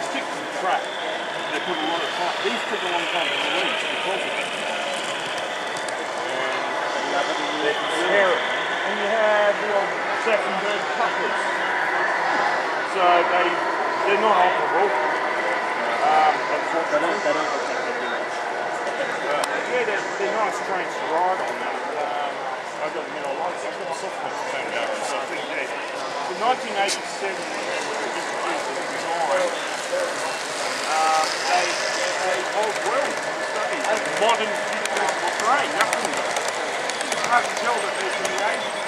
stick to the track. They put a lot of time. These took a long time to release because of it. And you have your second bird couplers. So they're not operable. Unfortunately. They don't look like they're doing. Yeah, they're nice trains to ride on. I've got them in a lot. I've got software to turn over, so I think in 1987 when they were introduced as design, they hold well to this day. Modern futuristic train, nothing. It's hard to tell that they're from the 80s.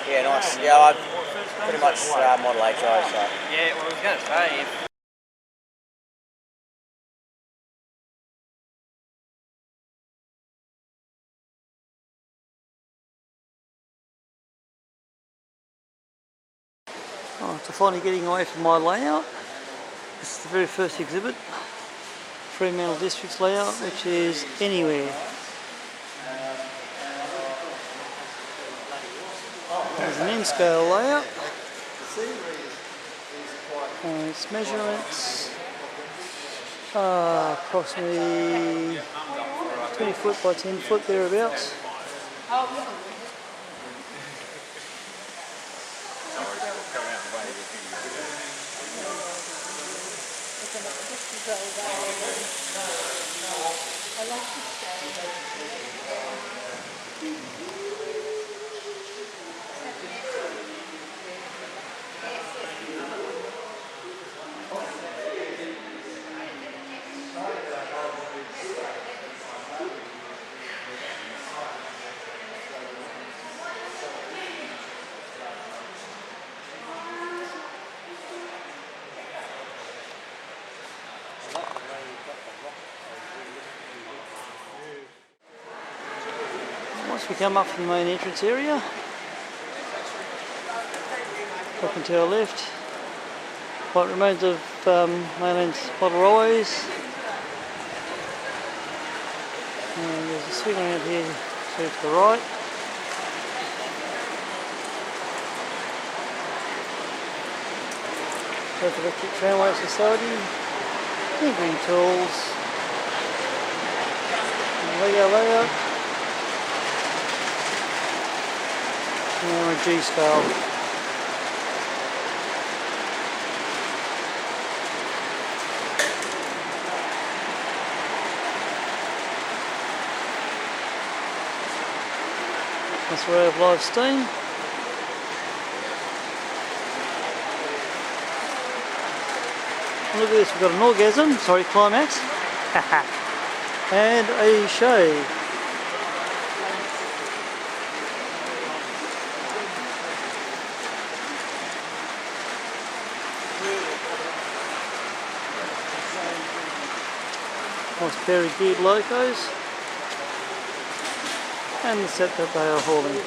Yeah, nice. Yeah, I pretty much Model A drive, so. Yeah, well, I was going to say, So finally getting away from my layout. This is the very first exhibit, Fremantle District's layout, which is Anywhere. There's an N-scale layout, and its measurements, Approximately 20 foot by 10 foot thereabouts. Once we come up from the main entrance area, up and to our left, what remains of mainland waterways. And there's a swing around here to the right. Perth Electric Tramway Society, Green Tools, Lego layout, and a G scale. That's where I have live steam. Look at this, we've got an orgasm, sorry, climax, and a shade. Nice pair of geared locos, and the set that they are hauling.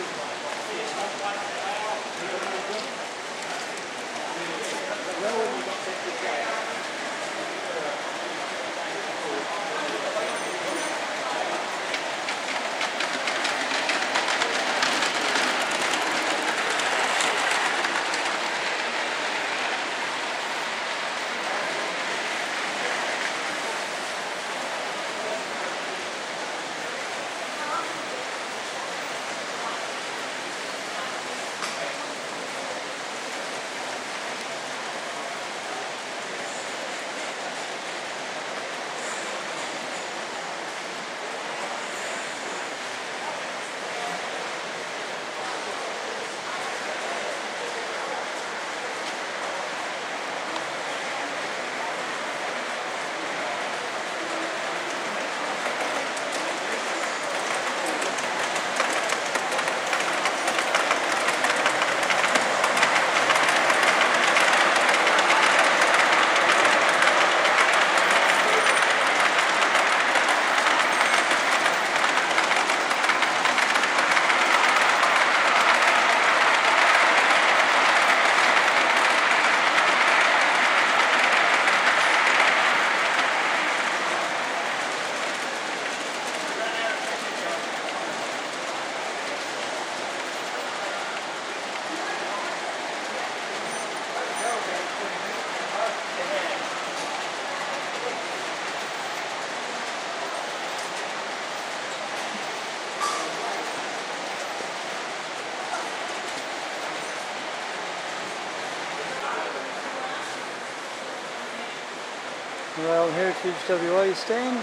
Rail Heritage W.A. stand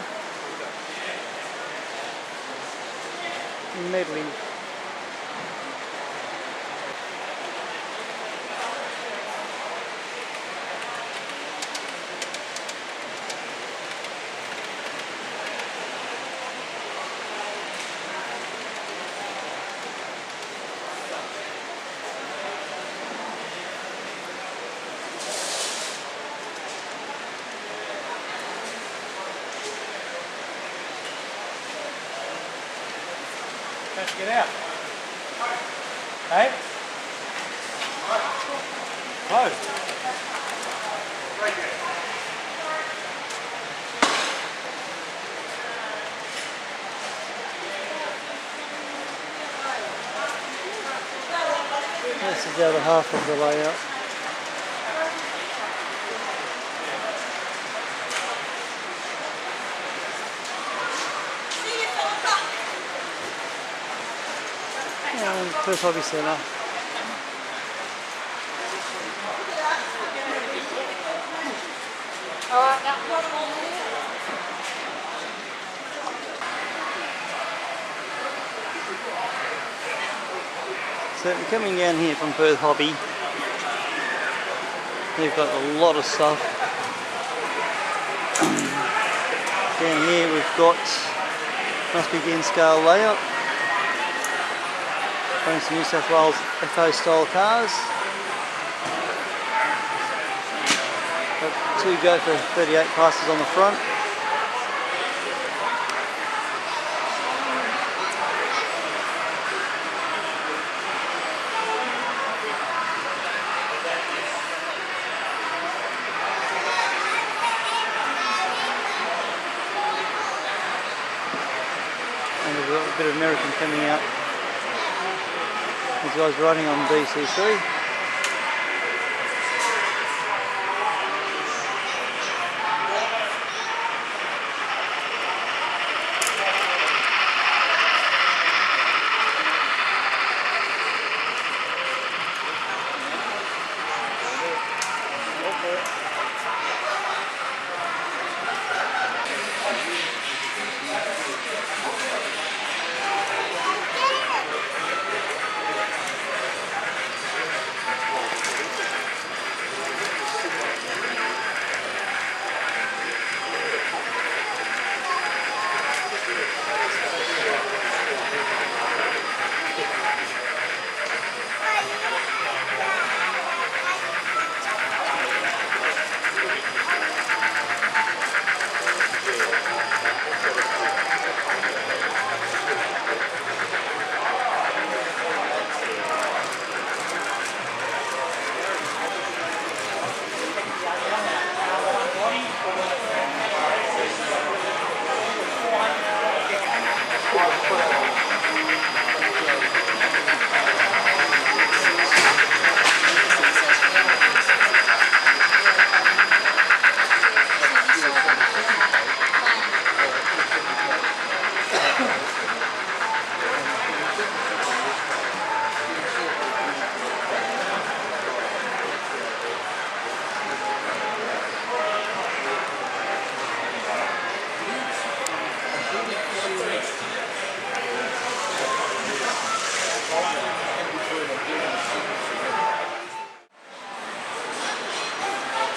in Medley. Let's get out. Hey? Close. This is the other half of the layout. Perth Hobby Centre. So coming down here from Perth Hobby, they've got a lot of stuff. Down here we've got, must be again scale layout. Showing some New South Wales Echo style cars. Got two go for 38 passes on the front. And we've got a bit of American coming out. These guys running on DC3.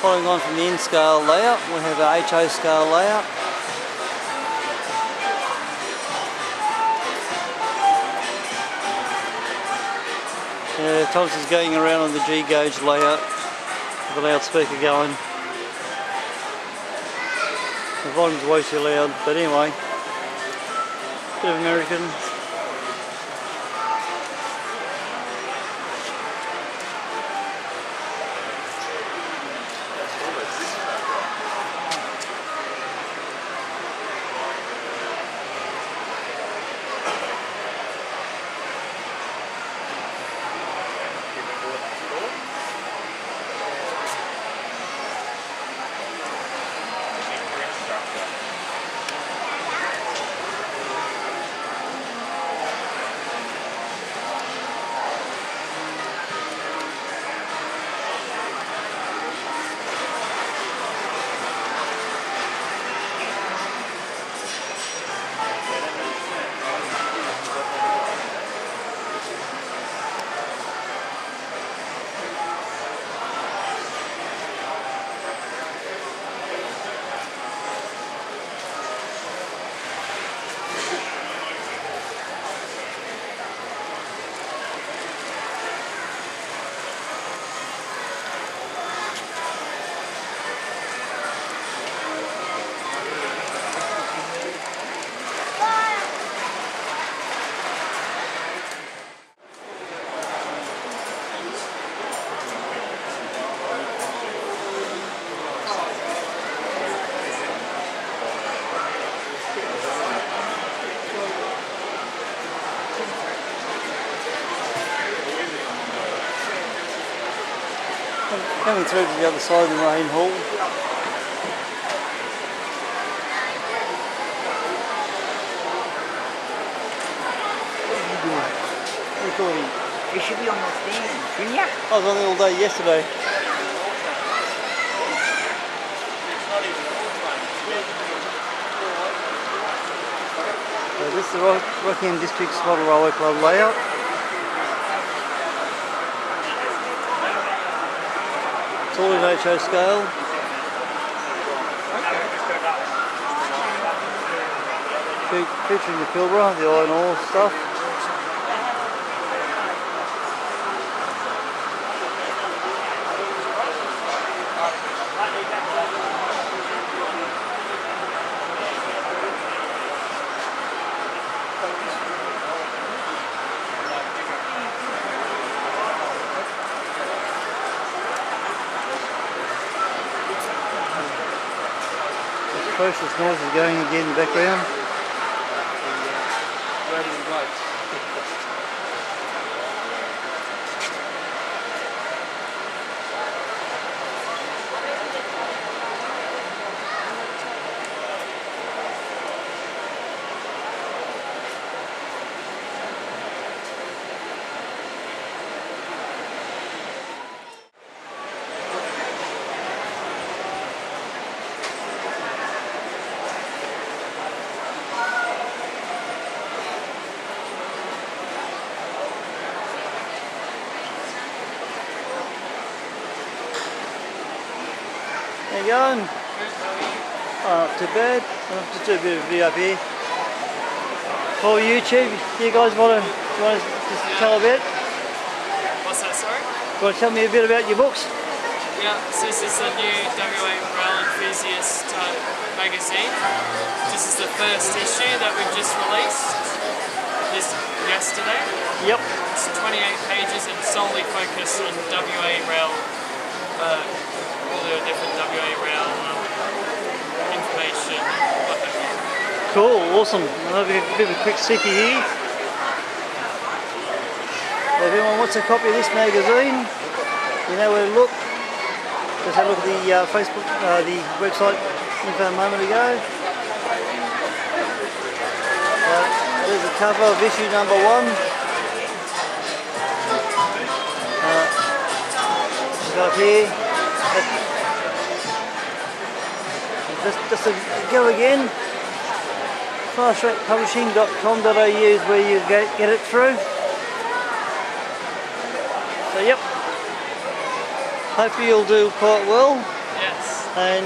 Following on from the in-scale layout, we have our HO scale layout. Thomas is going around on the G-gauge layout with the loudspeaker going. The volume's way too loud, but anyway, bit of American. Coming through to the other side of the main hall. What are you doing? Recording. should be on the stand, shouldn't you? I was on there all day yesterday. So this is the Rockingham District's Model Railway Club layout. It's all in HO scale. Featuring the Pilbara, the iron ore stuff. Atrocious noises going again in the background. How you going? Not too bad. I'll just do a bit of video up here. For YouTube, you guys want to just tell a bit? What's that, sorry? You want to tell me a bit about your books? Yeah, so this is the new W.A. Rail Enthusiast magazine. This is the first issue that we've just released yesterday. Yep. It's 28 pages and solely focused on W.A. Rail, all the different W.A. Rail information, what have you. Cool, awesome. I'll have a bit of a quick sippy here. If anyone wants a copy of this magazine, you know where to look. Just have a look at the Facebook, the website info a moment ago. There's a cover of issue number 1. Go up here. Just to go again. Fastrackpublishing.com.au is where you get it through. So yep. Hopefully you'll do quite well. Yes. And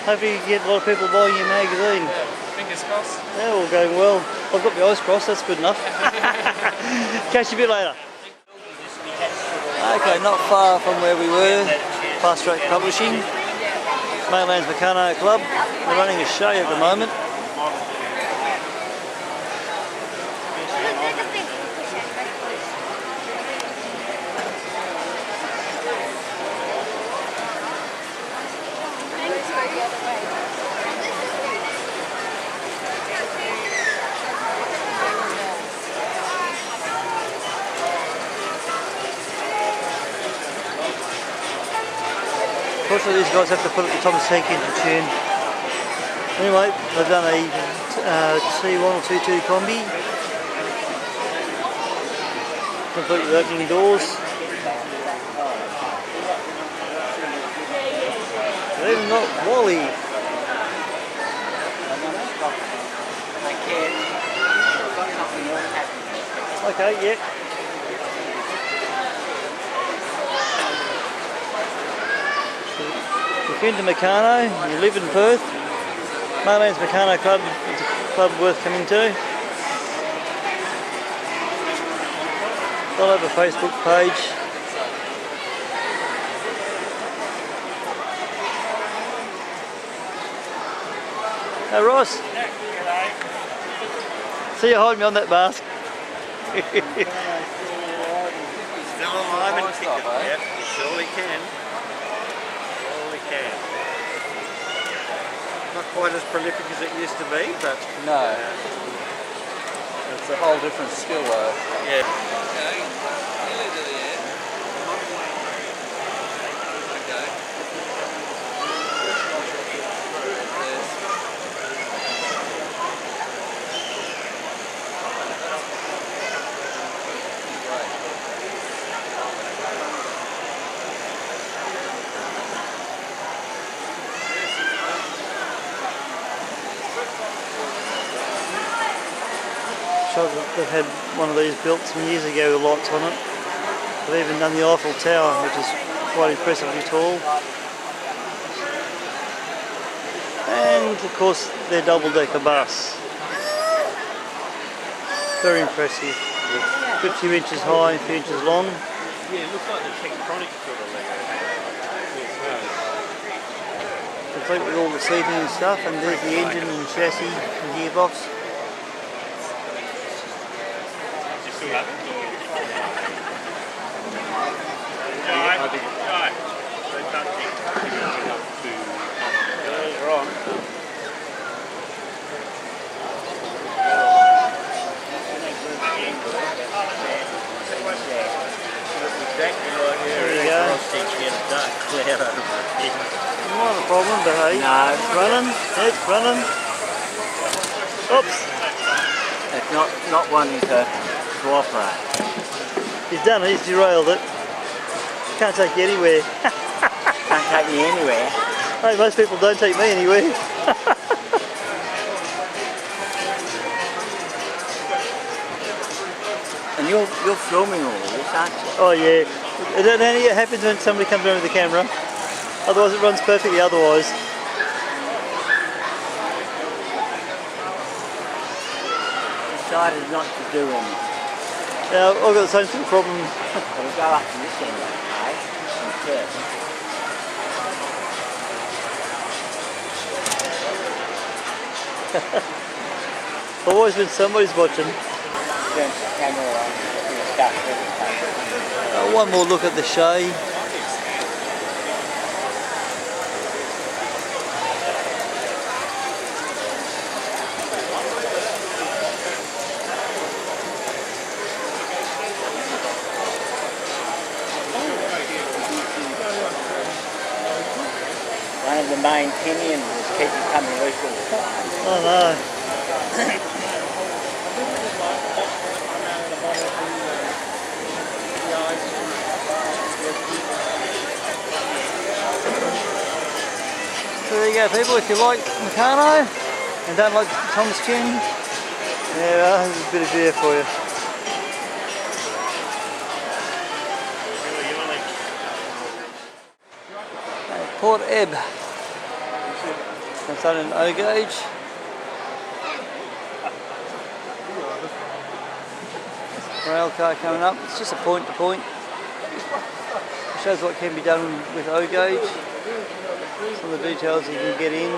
hopefully you get a lot of people buying your magazine. Yeah. Fingers crossed. Yeah, all going well. I've got my eyes crossed, that's good enough. Catch you a bit later. Okay, not far from where we were, Fast Track Publishing, Mainland's Meccano Club. They're running a show at the moment. Unfortunately, these guys have to put up the top of the tank into tune. Anyway, they've done a T1 or T2 combi. Completely opening doors. They've even got Wally. Okay, yep. If you're into Meccano, you live in Perth, Mainland's Meccano Club is a club worth coming to. They'll have a Facebook page. Hey Ross, see you hiding behind that mask. Still alive and kicking, yep, surely can. Not quite as prolific as it used to be, but no, it's a whole different skill though. yeah. sure that they've had one of these built some years ago with lights on it. They've even done the Eiffel Tower, which is quite impressively tall. And of course their double-decker bus. Very impressive. A few inches high, a few inches long. Yeah, it looks like the tectonic sort of Lego. Complete with all the seating and stuff, and there's the engine and chassis and gearbox. Not a problem, but hey, No. it's running, it's running. Oops, It's not wanting to cooperate. he's done it, he's derailed it. Can't take you anywhere. Can't take me anywhere. Hey, most people don't take me anywhere. And you're filming all this, aren't you? Oh yeah, it only happens when somebody comes around with the camera. Otherwise it runs perfectly otherwise. Decided not to do anything. Now, I've got the same sort of problem. It'll go up to this end, okay? And turn. I've always been somebody's watching. Turn the camera on. And stuff everything. One more look at the shade. One of the main pinions is keeping coming loose all the time. Oh no. So there you go people, if you like Meccano and don't like Thomas Chin, yeah, there's a bit of beer for you. Port Ebb. That's on an O gauge. Rail car coming up. It's just a point to point. It shows what can be done with O gauge. Some of the details you can get in.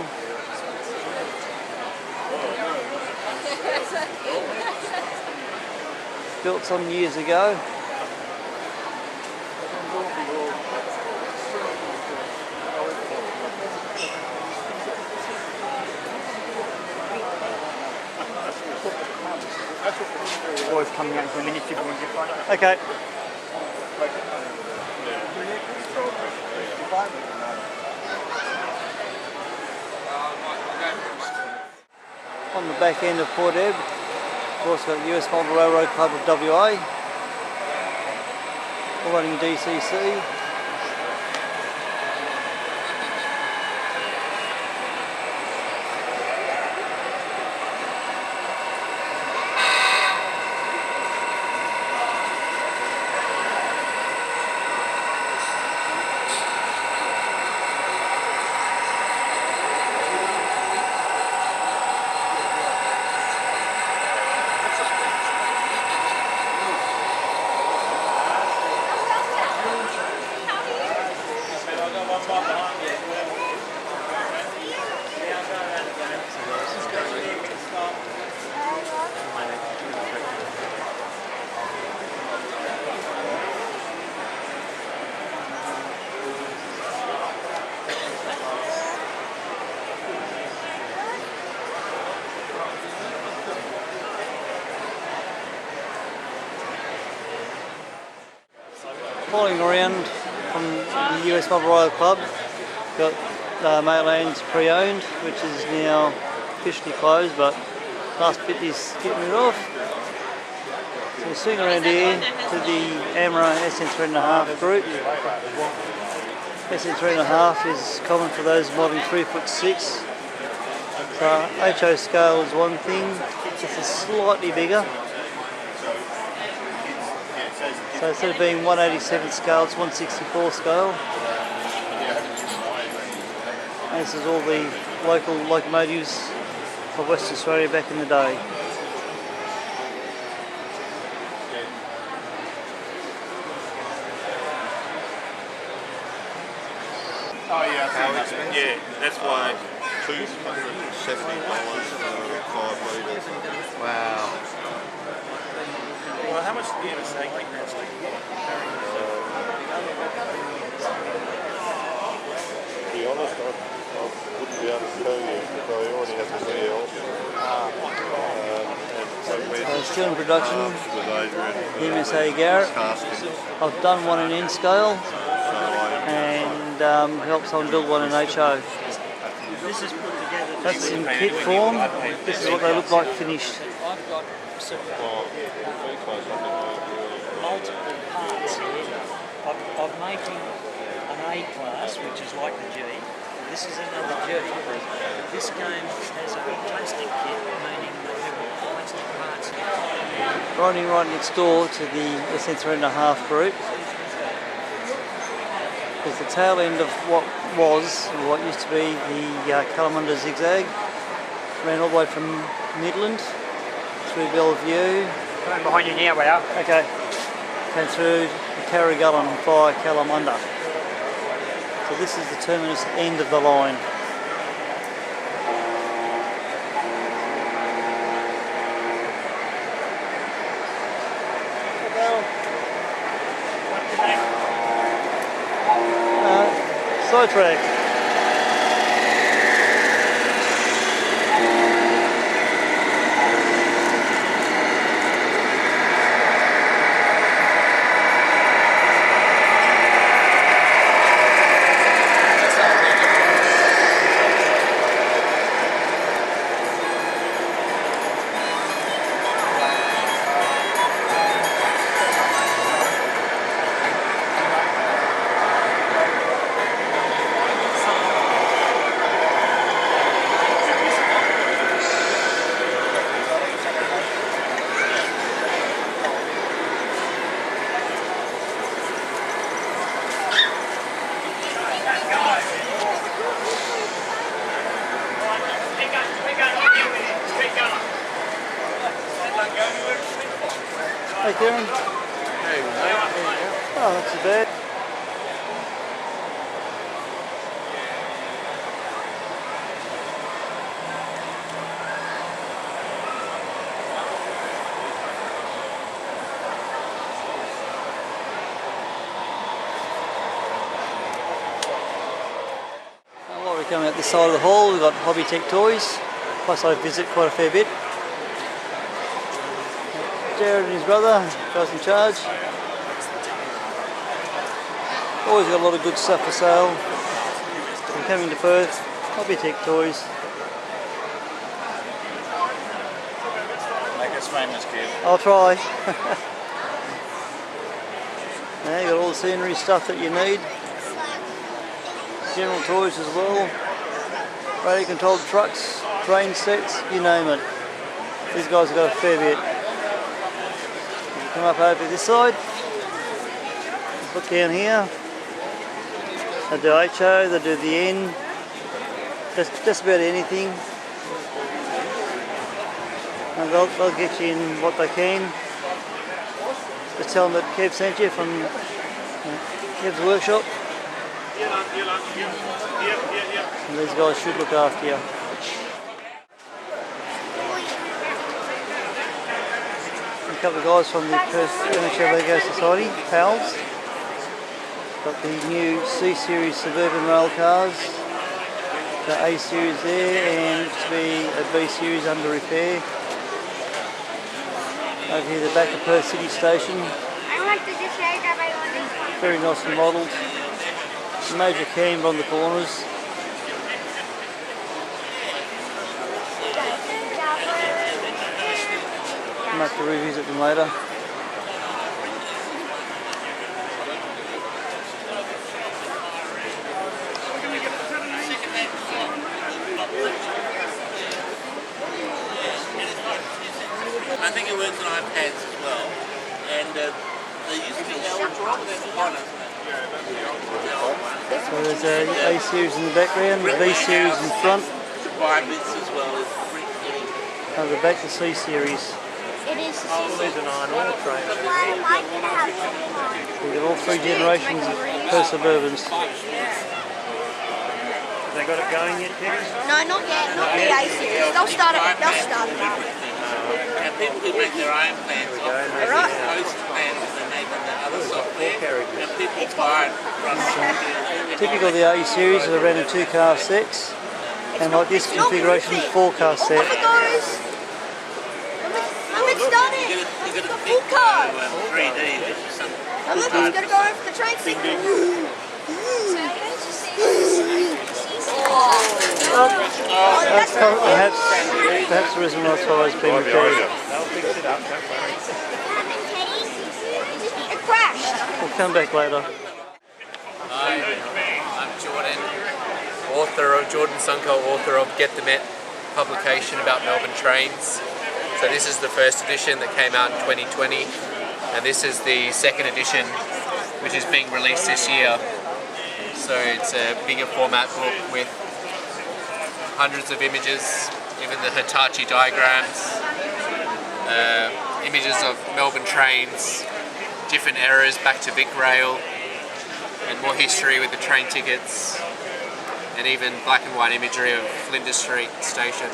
Built some years ago. Boys coming out for a minute, you want to get Okay. On the back end of Port Ebb, we've also got the A.M.R.A Railroad Club of W.A. all running DCC. Following around from the A.M.R.A Club, got Maylands pre-owned, which is now officially closed, but last bit is getting rid of. So we're swing around here to the A.M.R.A SN3.5 group. SN3.5 is common for those modelling 3'6". So HO scale is one thing, this is slightly bigger. So instead of being 187 scale, it's 164 scale. And this is all the local locomotives of Western Australia back in the day. Oh yeah, Yeah, that's why $270 for 5 litres. Wow. Well, how much did the A.M.R.A keep actually? To be honest, I wouldn't be able to tell you because I already have somebody else. So still in production, With Adrian, A.M.R.A Garrett. castings. I've done one in N scale So I and helped someone build one in HO. That's in kit form. This is what they look like finished. I've got multiple parts here of making an A class, which is like the G. This is another G. This game has a plastic kit, meaning they have plastic parts here. Riding right next door to the SN3.5 group is the tail end of what was, or what used to be, the Claremont Zigzag. Ran all the way from Midland through Bellevue. Going behind you now, we are. Okay. Came through the Carrigullen via Kalamunda. So this is the terminus end of the line. Sidetrack. Hey Kieran. Hey, mate. Oh, not too bad. While we're coming out this side of the hall, we've got Hobby Tech Toys, plus I visit quite a fair bit. Jared and his brother, guys in charge. Always got a lot of good stuff for sale. I'm coming to Perth, Hobby Tech Toys. Make us famous, kid. I'll try. Now you got all the scenery stuff that you need. General toys as well. Radio controlled trucks, train sets, you name it. These guys have got a fair bit. Come up over this side, look down here, they do HO, they do the N, just about anything, and they'll get you in what they can. Just tell them that Kev sent you from Kev's workshop, and these guys should look after you. A couple of guys from the Perth W.A Society, pals. Got the new C Series suburban rail cars, the A Series there, and to be a B Series under repair. Over here, the back of Perth City Station. Very nicely modelled. Major camber on the corners. I might have to revisit them later. think it works on iPads as well. And there used to be L-Draw, but that's gone, isn't it? So there's a A series in the background, the B series in front, The buy bits as well as brick fitting. and the back to C series. It is. There's an iron ore train. We've got all three generations of Perth Suburbans. Have they got it going yet, Tex? No, not yet. Not the A series. They'll start it. They'll start it up. And people who make their own plans post plans and they make them the other software. And people buy it from Typical of the A series are around a 2-car sets, and like this configuration, 4-car set. Off it goes. Mohammed's done it. You got The a full car. 3D, which is something. Mohammed's got to go over the train signal. Perhaps the reason why it's always been repaired. They'll fix it up, don't worry. It crashed. We'll come back later. Hi, I'm Jordan, Jordan Sunko, author of Get the Met publication about Melbourne trains. So this is the first edition that came out in 2020, and this is the second edition which is being released this year. So it's a bigger format book with hundreds of images, even the Hitachi diagrams, images of Melbourne trains, different eras back to Vic Rail, and more history with the train tickets, and even black and white imagery of Flinders Street Station.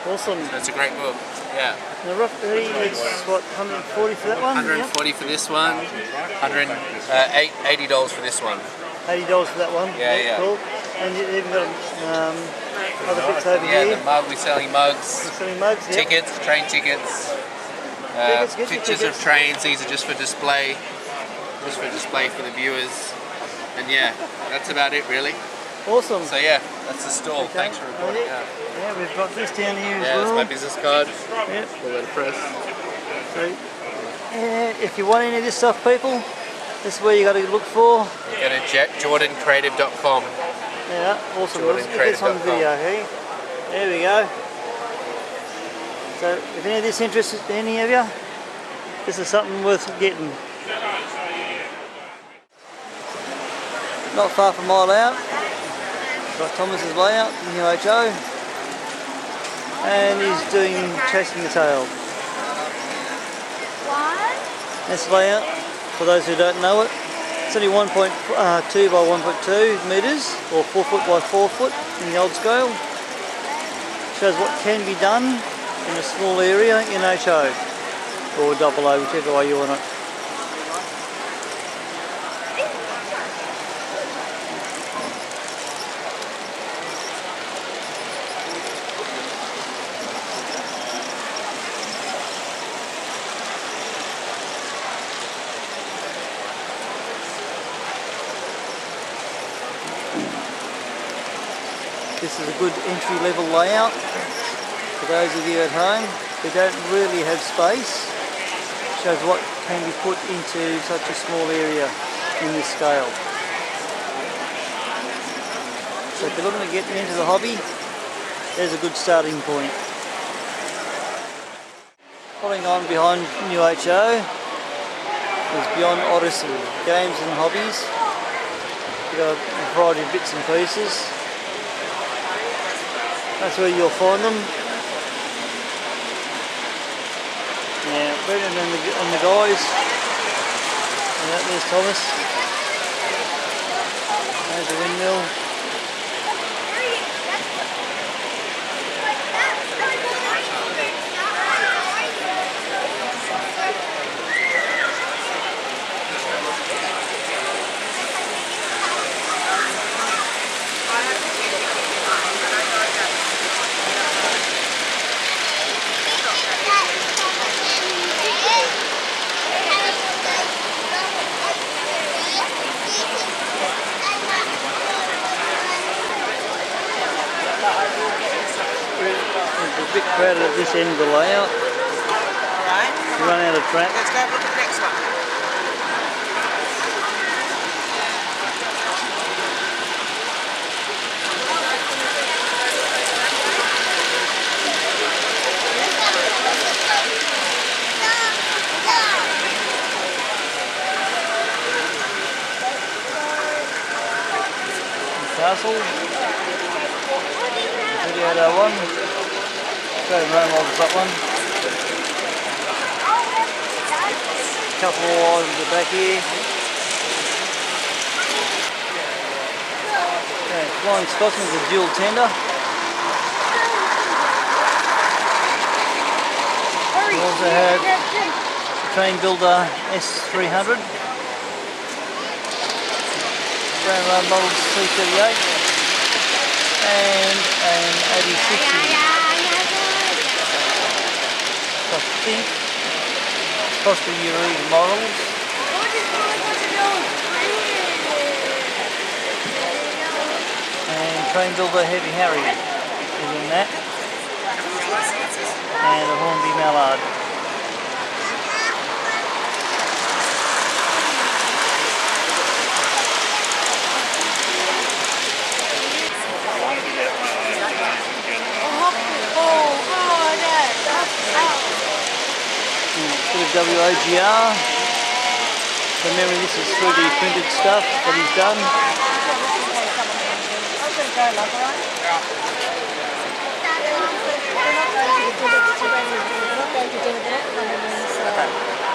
Awesome. So it's a great book, yeah. Now roughly it's what, 140 for that one? 140 for this one, $80 for this one. $80 for that one. Yeah. Cool. And you even got other bits over Yeah, here. the mug, we're selling mugs, We're selling mugs, yeah. tickets, train tickets, Tickets, get your pictures tickets. of trains. These are just for display for the viewers. And yeah, that's about it really. Awesome. So yeah, that's the stall. Okay. Thanks for reporting out. Yeah, we've got this down here as Yeah, well. that's my business card. Yep. We'll let it press. So, if you want any of this stuff, people, this is where you got to look for. Go to jordancreative.com. Yeah, awesome. Let's get this on the video, hey? There we go. So, if any of this interests any of you, this is something worth getting. Not far from my layout. Got Thomas's layout, new HO, and he's doing Chasing the Tail. This layout, for those who don't know it, it's only 1.2 by 1.2 metres, or 4 foot by 4 foot in the old scale. Shows what can be done in a small area in HO, or AA, whichever way you want it. This is a good entry-level layout for those of you at home who don't really have space. Shows what can be put into such a small area in this scale. So if you're looking at getting into the hobby, there's a good starting point. Following on behind New HO is Beyond Odyssey, games and hobbies. You've got a variety of bits and pieces. That's where you'll find them. Yeah, Brendan and the guys. And there's Thomas. There's the windmill. There's a bit crowded at this end of the layout. You run out of track. Let's go look at the next one. Castle. A.M.R.A W.A. models that one. Couple more items at the back here. Okay, Flying Scotsman's a dual tender. We also have the Train Builder S300. A.M.R.A model C38 and an 8060. I think across the A.M.R.A models. And Train Builder Heavy Harry is in that. And a Hornby Mallard. Bit of W.A. Remember, this is 3D printed stuff that he's done.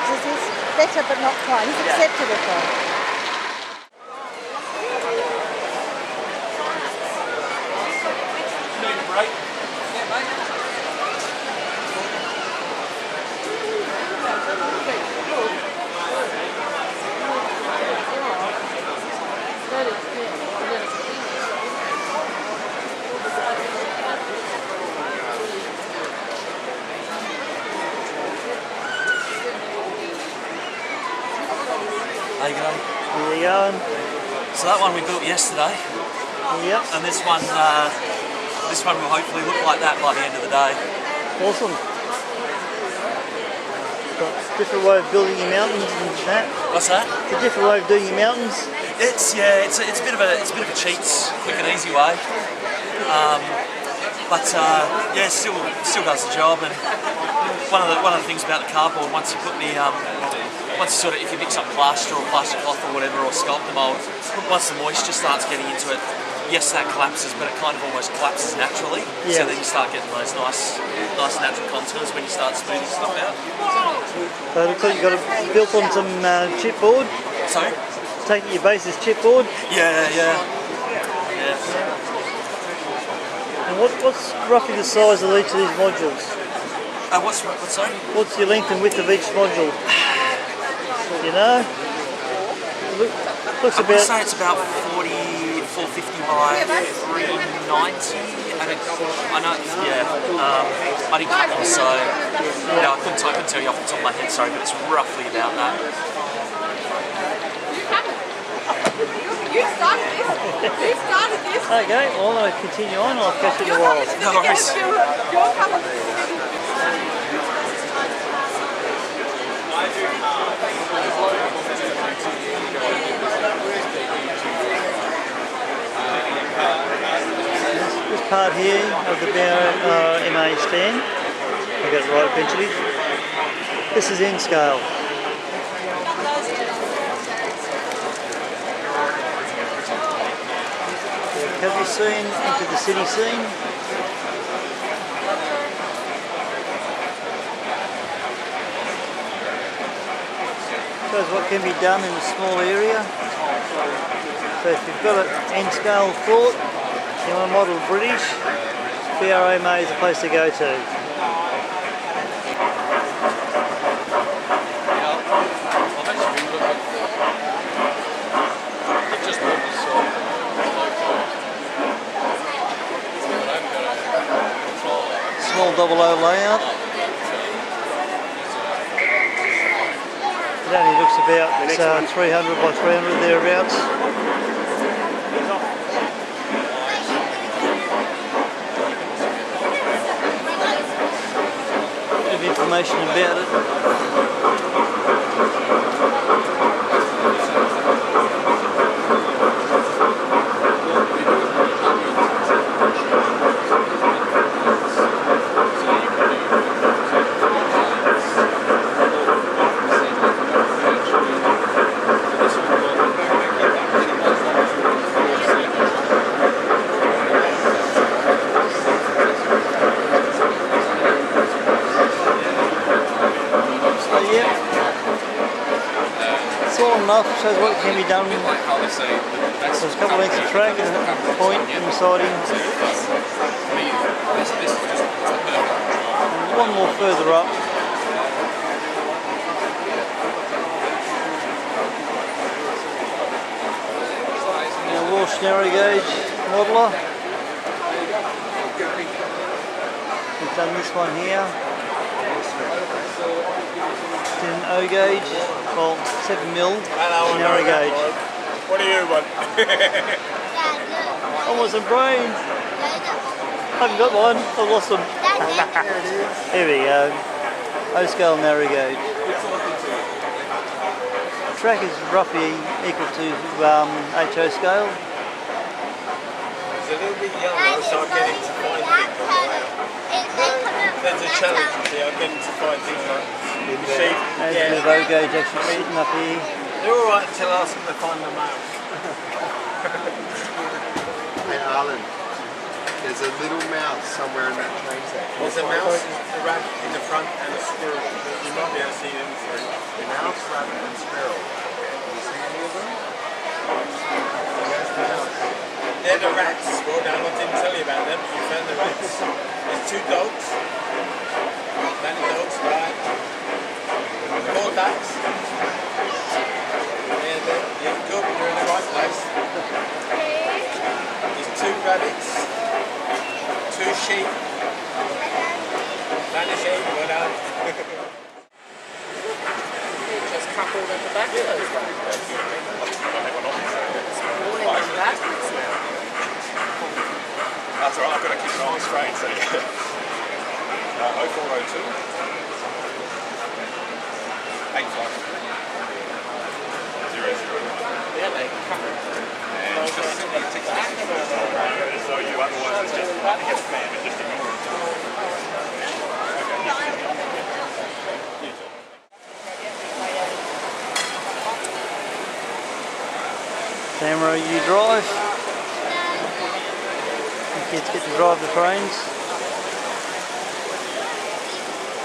This is better but not quite. He's accepted it though. How you going? There you go. So that one we built yesterday. Yep. And this one will hopefully look like that by the end of the day. Awesome. Got a different way of building your mountains and that. What's that? It's a different way of doing your mountains. It's a bit of a cheats, quick and easy way. Yeah, still does the job. And one of the things about the cardboard, once you put the if you mix up plaster or plaster cloth or whatever, or sculptor mould, once the moisture starts getting into it, yes, that collapses, but it kind of almost collapses naturally. Yeah. So then you start getting those nice natural contours when you start smoothing stuff out. So it looks like you got it built on some chipboard. Sorry? Take it your base is chipboard. Yeah. And what's roughly the size of each of these modules? Sorry? What's your length and width of each module? You know? Looks I would about... say it's about 450 by 390. I know, yeah. I didn't cut them, so yeah, I couldn't tell you off the top of my head, sorry, but it's roughly about that. You started this. Okay, well, I'll continue on. I'll catch you in a while. No worries. This part here of the A.M.R.A stand, I'll get it right eventually. This is in scale. Country scene into the city scene. Shows what can be done in a small area. So if you've got an N-scale thought, you want to model British, A.M.R.A is the place to go to. Small AA layout. It only looks about 300 by 300 thereabouts. Bit of information about it. enough, shows what can be done. There's a couple of lengths of track and a point and siding. And one more further up. Now Walsh narrow gauge modeler. We've done this one here. It's an O gauge, well 7mm narrow gauge. What do you want? I want some brains. I haven't got one, I've lost them. Here we go. O scale narrow gauge. Track is roughly equal to HO scale. It's a little bit younger, so I'm getting to find things. There's a challenge, you see, I'm getting to find things like in the sheep. There's a bit of O gauge actually sitting up here. They're alright until I ask them to find the mouth. Hey Arlen, there's a little mouse somewhere in that train set. There's a mouse, a rabbit in the front, and a squirrel. You might be able to see them through. A mouse, rabbit and squirrel. Can you see any of them? Where's the mouse? They're the rats. Well done, I didn't tell you about them. You found the rats. There's 2 dogs. Found the dogs, right. 4 ducks. Yeah, you're good, you're in the right place. There's 2 rabbits. 2 sheep. Found a sheep, well done. Just coupled at the back of those rabbits. Spawning them backwards now. That's alright, I've got to keep it on straight, so yeah. 0402 85 00. Yeah, they covered. And just send me a text message. So you otherwise it's just, I think it's spam, it's just ignore it. A.M.R.A W.A drive. The kids get to drive the trains.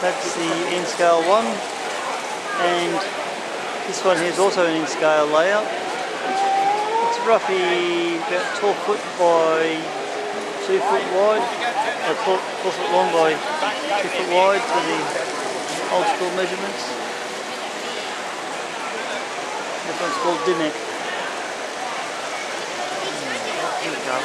That's the N-scale one, and this one here is also an N-scale layout. It's roughly about 12 foot by 2 foot wide, 4 foot long by 2 foot wide for the old school measurements. This one's called Dimmick. Here we go.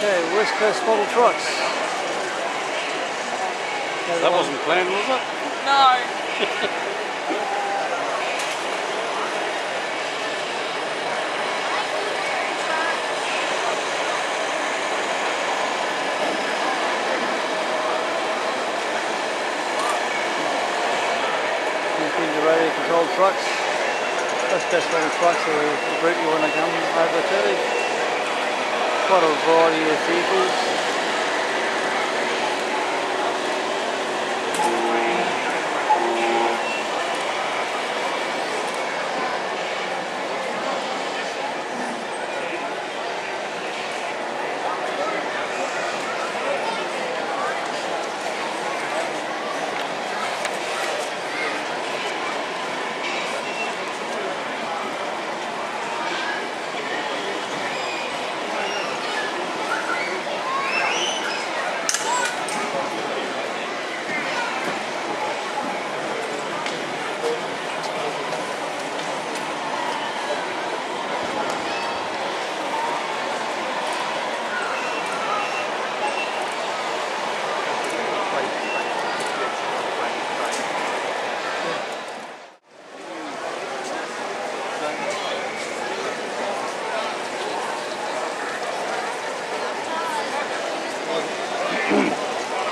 Okay, West Coast model trucks. That wasn't planned, was it? No. The radio controlled trucks. West Coast model trucks are the group you want to come over to. Quite a variety of vehicles.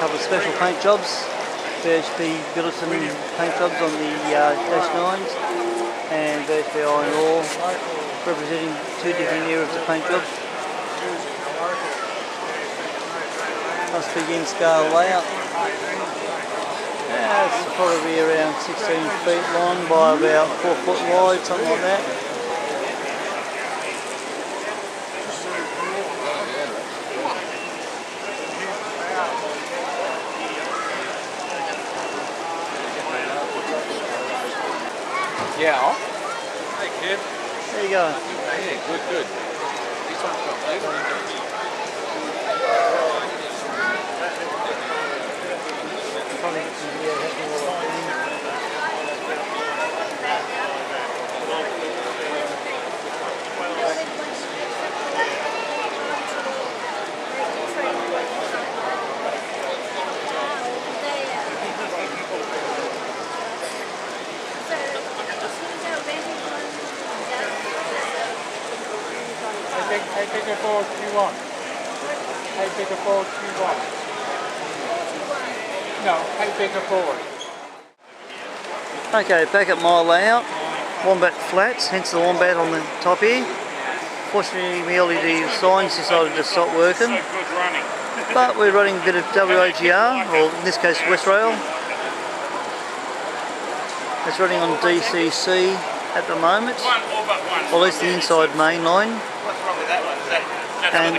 Couple of special paint jobs, VHP Billiton paint jobs on the Dash 9s and VHP Iron Ore, representing 2 different eras of paint jobs. Nice big in-scale layout. Yeah, it's probably around 16 feet long by about 4 foot wide, something like that. Yeah. Hey kid. There you go. Yeah, good, good. This one's got legs. Probably How big a board do you want? How big a board do you want? No, how big a board? Okay, back at my layout, Wombat Flats, hence the wombat on the top here. Fortunately, my LED signs decided to stop working, but we're running a bit of WAGR, or in this case West Rail. It's running on DCC at the moment, or at least the inside main line. And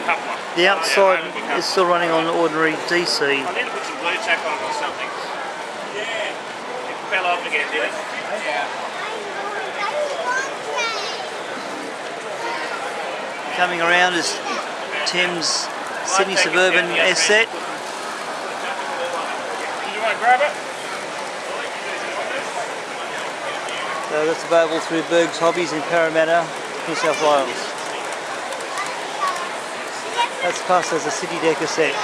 the outside is still running on ordinary DC. I need to put some blue tack on or something. Yeah. It fell off again, did it? Yeah. Coming around is Tim's Sydney Suburban S-Set. You want to grab it? So that's available through Berg's Hobbies in Parramatta, New South Wales. That's classed as a city decker set.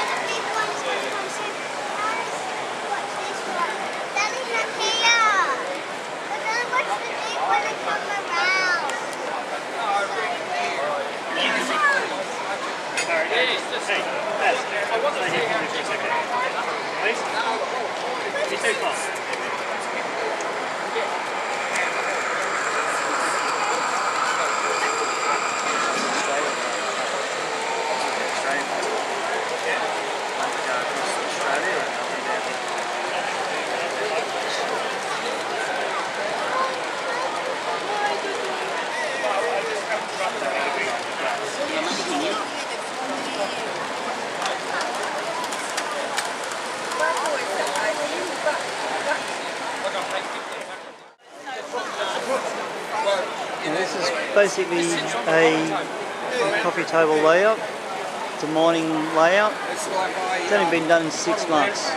And this is basically a coffee table layout. It's a mining layout. It's only been done in 6 months.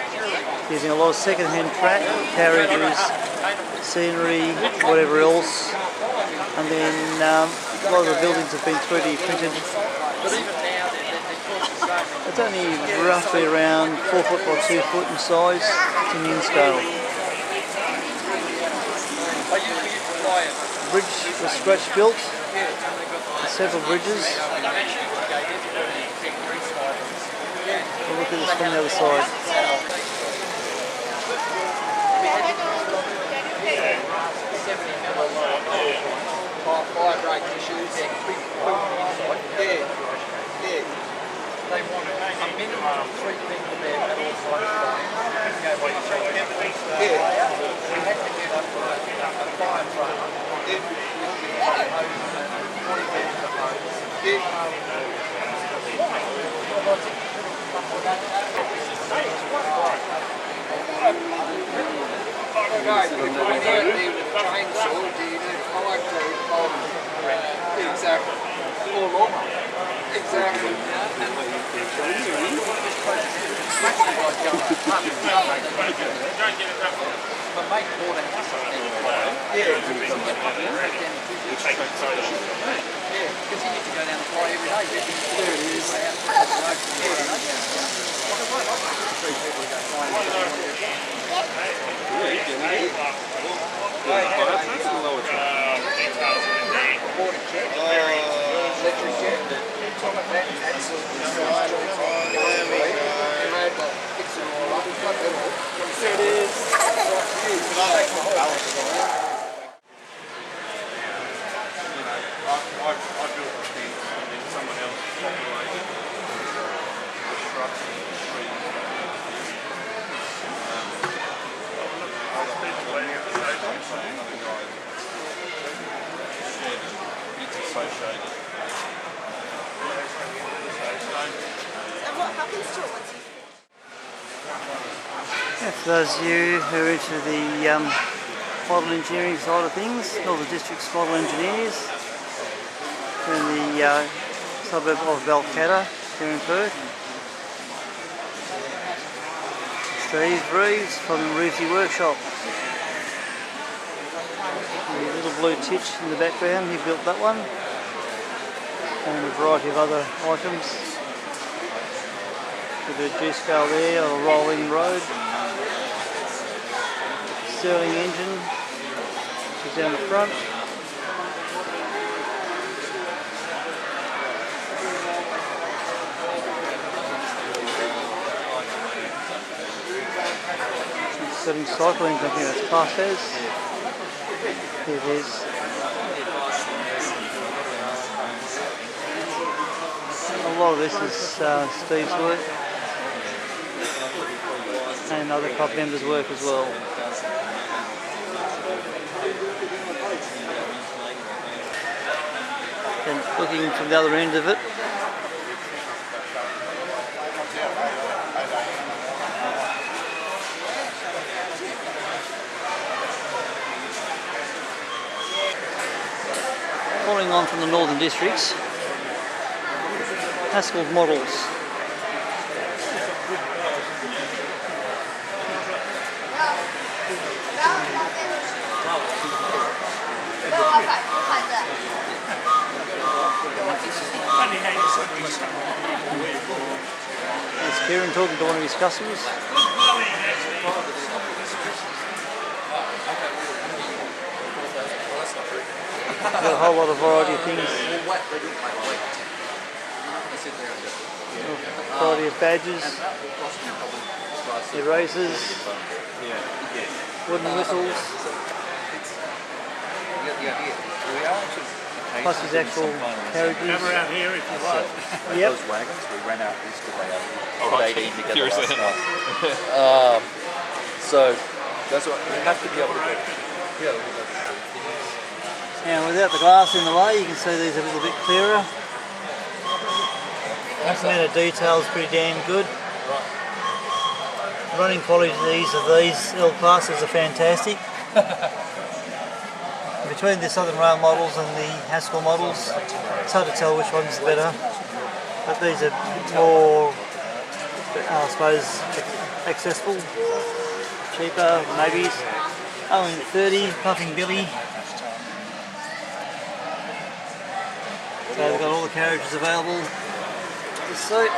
Using a lot of second-hand track, carriages, scenery, whatever else. And then a lot of the buildings have been 3D printed. It's only roughly around 4 foot by 2 foot in size. It's an in-scale. The bridge was scratch built. There's several bridges. We'll look at this from the other side. Fire break issues. They want a minimum of 3 people there at all times. We had to get up a fire truck. Exactly. Exactly. But make more than because you need to go down the fly every day. There it is. I built the thing and then someone else took away the shrubs and the trees. For those of you who are into the model engineering side of things, Northern District's model engineers in the suburb of Balcatta here in Perth. Steve Reeves from Reevesy Workshop. The little blue titch in the background, he built that one. And a variety of other items. A bit of G-scale there, a rolling road. Stirling engine, which is down the front. Some cycling company that's classed as. Here it is. A lot of this is Steve's work and other club members' work as well. And looking from the other end of it, following on from the Northern Districts, Haskell models. There's Kieran talking to one of his customers. Got a whole lot of variety of things. A variety of badges, erasers, wooden whistles, plus his actual carriages. Come around here if you like. Yep. Those wagons, we ran out yesterday. Put 18 together last night. So that's what you have to be able to do. Yeah. And without the glass in the way, you can see these a little bit clearer. The amount of detail is pretty damn good. The running qualities of these L classes are fantastic. Between the Southern Rail models and the Haskell models, it's hard to tell which one's better. But these are more, I suppose, accessible, cheaper, maybe. Only 30, Puffing Billy. So they've got all the carriages available to suit.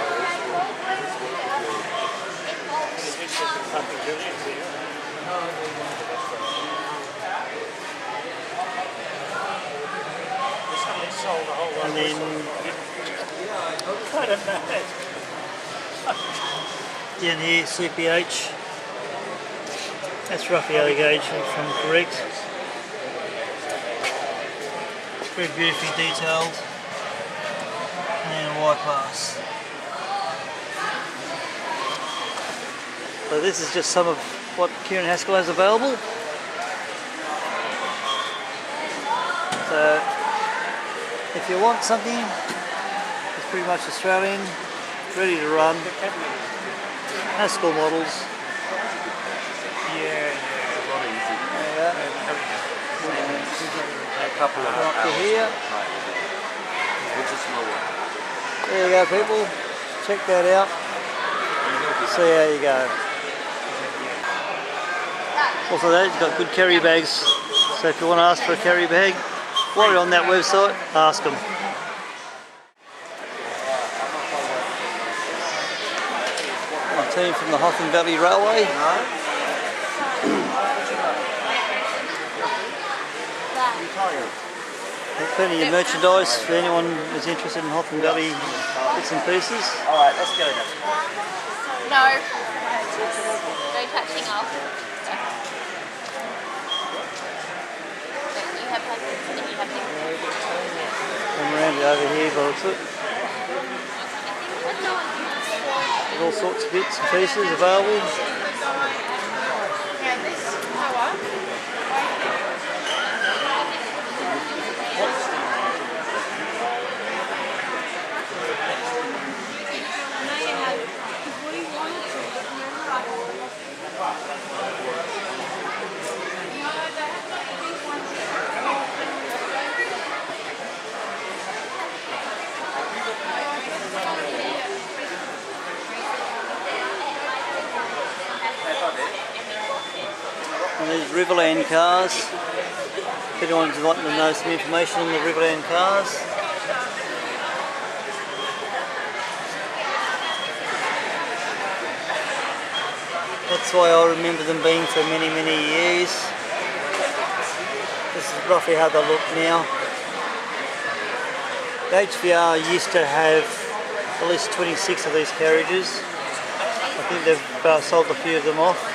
And then down here, CPH. That's roughly how they gauge if I'm correct. It's very beautifully detailed. And Y class. So this is just some of what Kieran Haskell has available. So if you want something that's pretty much Australian, ready to run, Haskell models. Yeah, a lot easier. Yeah. A couple of up to here. Which is smaller. There you go, people. Check that out. See how you go. Also, they've got good carry bags. So if you want to ask for a carry bag, while you're on that website, ask them. My team from the A.M.R.A W.A. There's plenty of merchandise for anyone who's interested in A.M.R.A W.A bits and pieces. Alright, let's go then. No. No touching off. You have Come around it over here, but it's it. There's all sorts of bits and pieces available. Riverland cars. If anyone's wanting to know some information on the Riverland cars. That's why I remember them being for many, many years. This is roughly how they look now. The HVR used to have at least 26 of these carriages. I think they've sold a few of them off.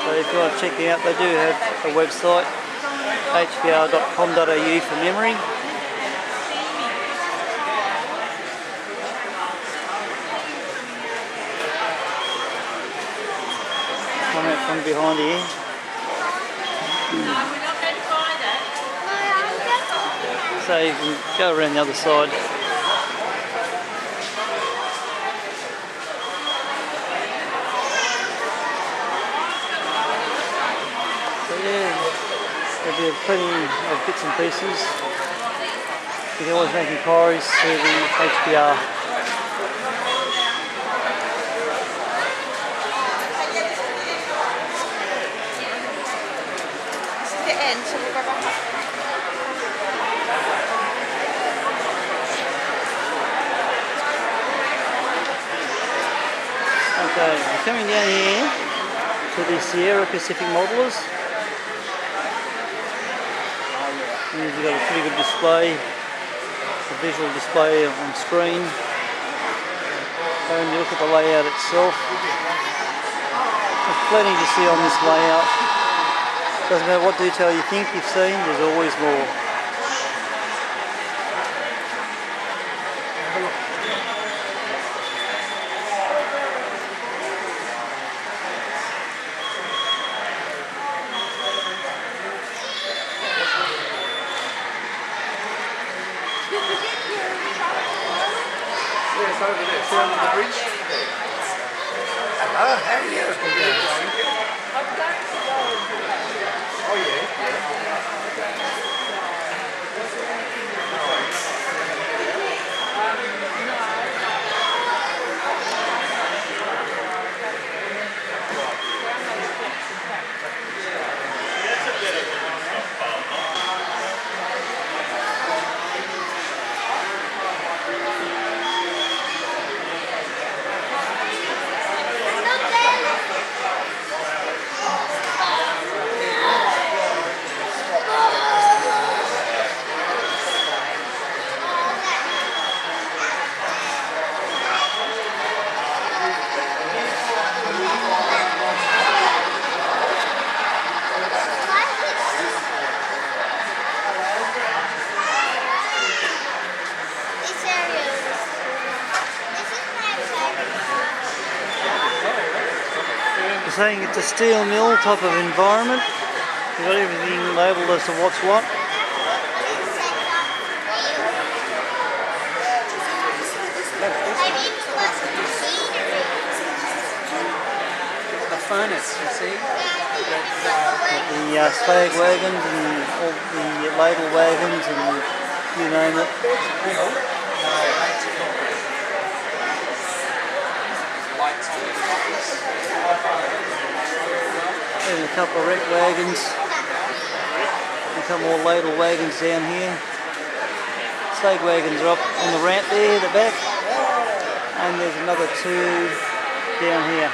So if you want to check them out, they do have a website, hvr.com.au for memory. Come out from behind here. So you can go around the other side. So yeah, there'll be plenty of bits and pieces. You can always make inquiries through the HBR. The end, so we'll go back up. Okay, we're coming down here to the Sierra Pacific modelers. And you've got a pretty good display, a visual display on screen. And you look at the layout itself. There's plenty to see on this layout. Doesn't matter what detail you think you've seen, there's always more. Yes, over there. See under the bridge? Hello, how are you? Oh yeah, Saying it's a steel mill type of environment. You've got everything labelled as to what's what. The furnace, you see? The slag wagons and all the ladle wagons and you name it. And a couple of wreck wagons, and a couple more ladle wagons down here. Slag wagons are up on the ramp there, the back, and there's another two down here.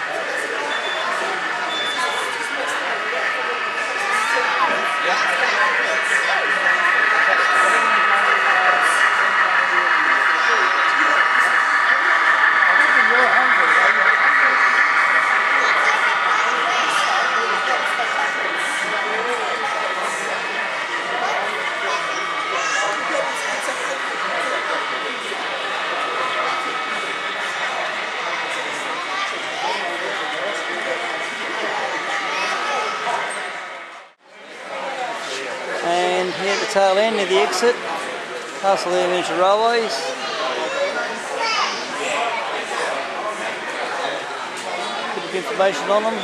And here at the tail end near the exit, A.M.R.A Railways. Bit of information on them.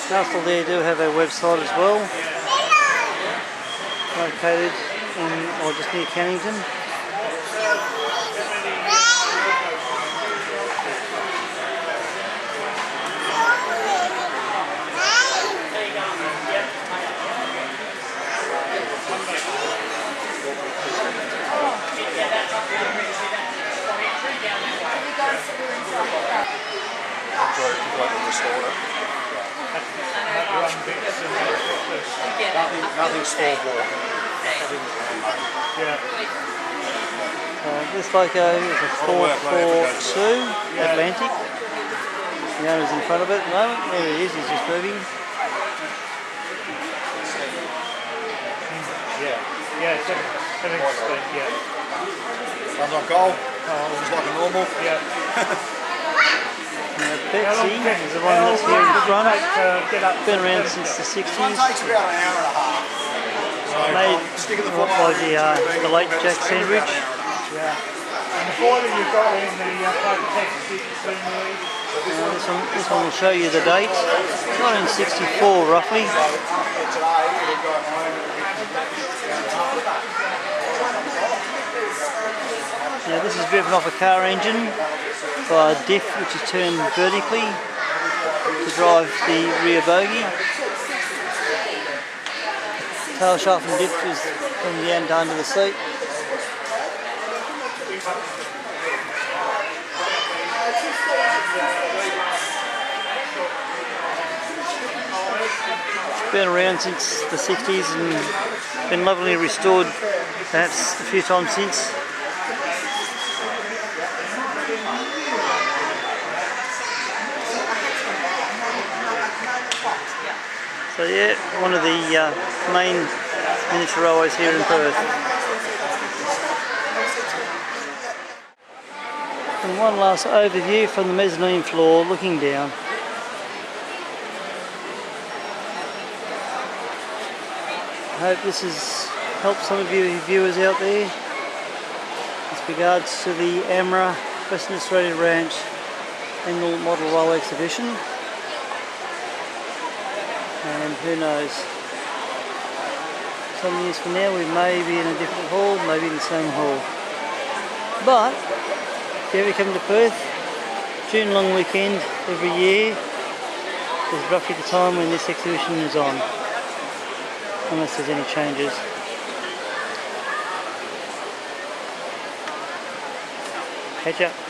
Castle there do have a website as well, located in, or just near Cannington. Nothing store bought. Yeah. This logo is a 442 Atlantic. The owner's in front of it at the moment. There he is, he's just moving. Yeah, 7 yeah. Runs on coal. Just like a normal. Yeah. Betsy is the one that's here in front. Been around since the 60s. Takes about an hour and a half. Made by the late Jack Sandridge. Yeah. And the boiler you've got in the Texas This one will show you the date. 1964 roughly. Now this is driven off a car engine by a diff which is turned vertically to drive the rear bogie. Tail shaft and diff is from the end down to the seat. It's been around since the 60s and been lovely restored perhaps a few times since. So yeah, one of the main miniature railways here in Perth. And one last overview from the mezzanine floor looking down. I hope this has helped some of you viewers out there with regards to the A.M.R.A Western Australia Ranch Annual Model Railway Exhibition. And who knows, some years from now we may be in a different hall, maybe in the same hall. But if you ever come to Perth, June long weekend every year is roughly the time when this exhibition is on, unless there's any changes. Catch up.